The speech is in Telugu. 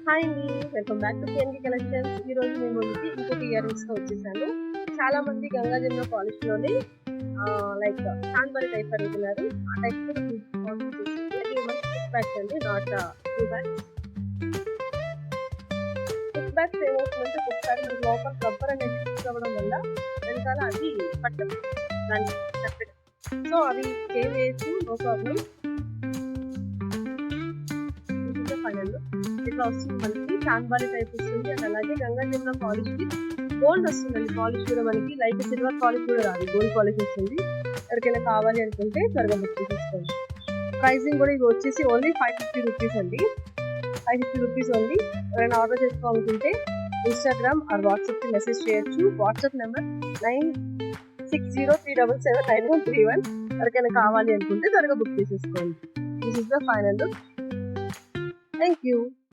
హాయ్ అండి, వెల్కమ్ బ్యాక్ టు పిఎన్కే కలెక్షన్స్. ఈ రోజు నేను ముందుకి ఇంకొక ఇయర్ రింగ్స్ తో వచ్చేసాను. చాలా మంది గంగా జమున పాలిష్ లోనే లైక్ చాందబరి టైప్ అడుగుతున్నారు. ఆ టైప్ కూడా బుక్ బ్యాగ్స్ అండి, not two bags. Book bags ఏమవుతుందంటే బుక్ బ్యాగ్ లోపల రబ్బర్ అనేది ఫిక్స్ అవ్వడం వల్ల వెనకాల అది పట్టదు దానికి కరెక్ట్గా. సో అవి చేంజ్ చేయొచ్చు, నో ప్రాబ్లం. ఫైనల్ ఇట్లా వస్తుంది, మనకి చాందబాలి టైప్ వస్తుంది. అండ్ అలాగే గంగా జమున పాలిష్ కి గోల్డ్ వస్తుందండి. పాలిష్ కూడా మనకి లైట్ సిల్వర్ పాలిష్ కూడా రాదు, గోల్డ్ పాలిష్ వస్తుంది. ఎవరికైనా కావాలి అనుకుంటే త్వరగా బుక్ చేసుకోండి. ప్రైసింగ్ కూడా ఇవి వచ్చేసి ఓన్లీ 550 రూపీస్ అండి, 550 రూపీస్ ఓన్లీ. ఎవరైనా ఆర్డర్ చేసుకోవాలనుకుంటే ఇన్స్టాగ్రామ్ ఆర్ వాట్సాప్ కి మెసేజ్ చేయొచ్చు. WhatsApp number 9603779131. ఎవరికైనా కావాలి అనుకుంటే త్వరగా బుక్ చేసేసుకోండి. This is the final look. Thank you.